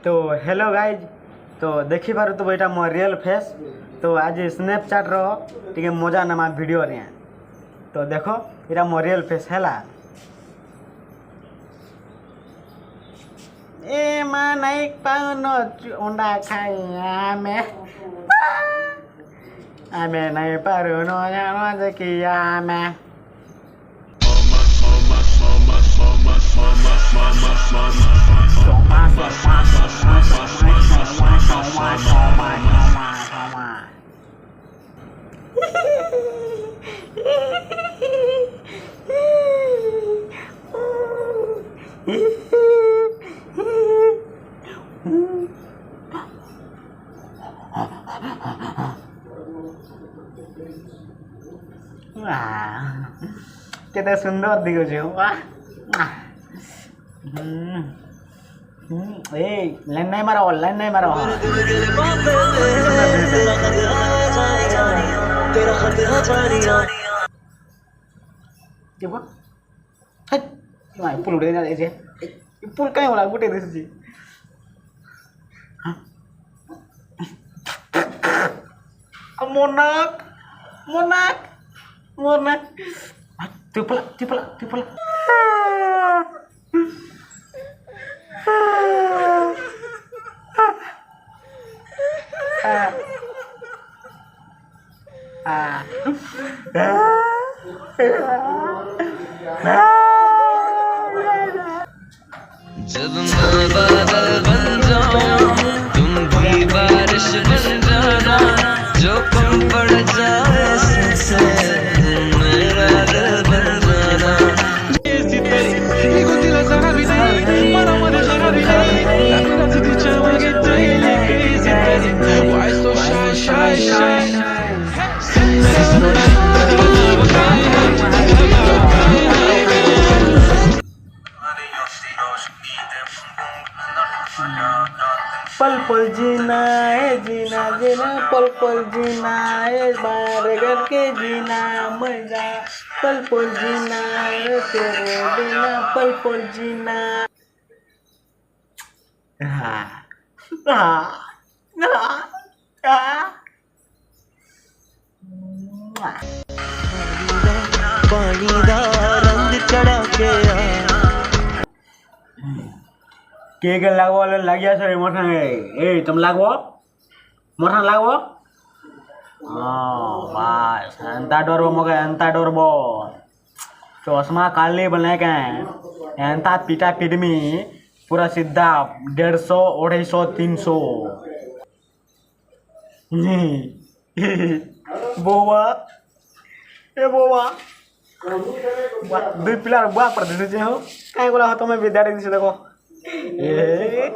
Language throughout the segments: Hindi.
तो हेलो गाइज तो देखी पार तो यहाँ मो रियल फेस तो आज स्नैपचैट रो टे मजा नमा वीडियो रे तो देखो यहाँ मो रियल फेस है ए माँ नहीं पाउन अंडा खाई आमे नहीं पारू न कि आमे केते सुंदर दिखुछ ए लाइन नहीं मारो पुल उड़े पुल कहीं वाला गुटे this Monank Monank Monank tipula जब मैं बादल बन जाऊं तुम भी बारिश बन जाना जो कम पड़ जाए से मेरा दिल बन जाना गोतीला जरा भी नहीं मला मध्ये जरा भी नाही लागला तुझ्या मागे जाईल crazy crazy why so shy पल पल जीना है जीना जीना पल पल जीना है बार करके जीना मजा पल पल जीना है तेरे बिना पल पल जीना पानी दा रंग चढ़ा के केक लागो लग गया सर मोठा ए तुम लागो मोठा लागो बस एंता डरबो मगे एंता डरबो चश्मा काली बने के एंता पीटा पिटमी पूरा सीधा 150 250 300 बोवा ए बोवा दुई पिलार बुआ पर दिसे हो काई बोला हो तुम्हें विद्यार्थी दिसे देखो ए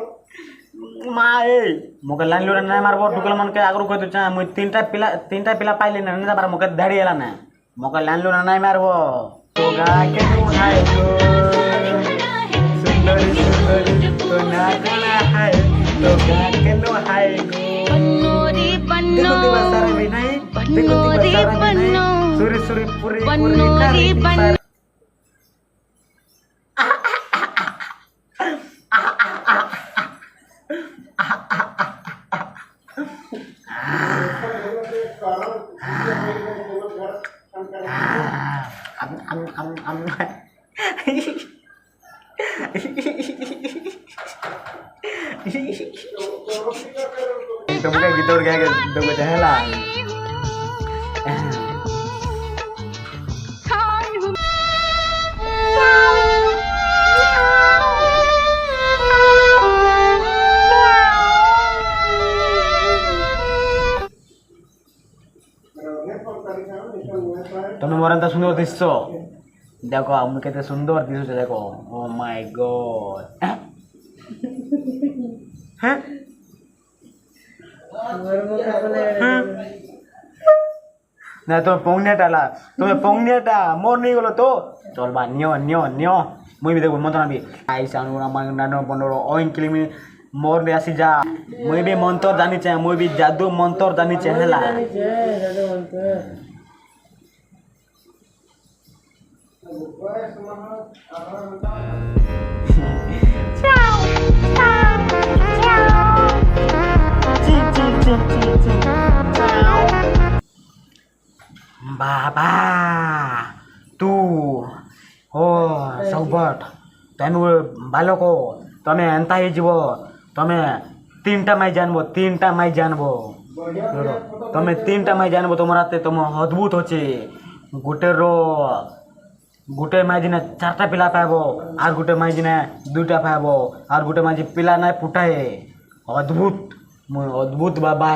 माँ ए मोके लाइन लोरा नहीं मारबो टुकल मन के आगरू कह दु मुई तीनटा पिला पाइले न ना बार मोके दाढ़ी एला ना मोके लाइन लोरा नहीं मारबो तो गा के नु हाय गो सुंदर सुंदर तो ना गला हाय तो गा के नु हाय गो पन्नोरी पन्नो पन्नोरी पन्नो सुरी सुरी पूरी पन्नोरी पन्नो तुमका गीत और क्या तुमको चाहेला तुम मोर सुंदर दिस देखो मुझे केते सुंदर दिस देखो ओ माय गॉड हैं ना तो तुम्हें पोंगनेटा मोर नहीं गलो तो चल बा नियो नियो नियो मुई भी देखो मंत्र भी आइसा अनुरा मांगना बंदरो ओइन किलिमी मोर ने आसी जा मुई भी मंत्र जानी चाहे मुई भी जादू मंत्र जानी चाहेला Ciao, ciao, ciao. ବାବା ତୁ ଓ ସୌବଟ ତମେ ବାଲକ ତମେ ଏନ୍ତା ହେଇଯିବ ତମେ ତିନିଟା ମାଇ ଜାଣିବ ତମେ ତିନିଟା ମାଇ ଜାଣିବ ତମର ହାତେ ତମ ଅଦ୍ଭୁତ ଅଛି ଗୋଟେ ମାଇ ଦିନେ 4ଟା ପିଲା ପାଇବ আর ଗୋଟେ ମାଇ ଦିନେ 2ଟା ପାଇବ আর ଗୋଟେ ମାଇ ପିଲା ନାଇଁ ଫୁଟାଏ ଅଦ୍ଭୁତ ବାବା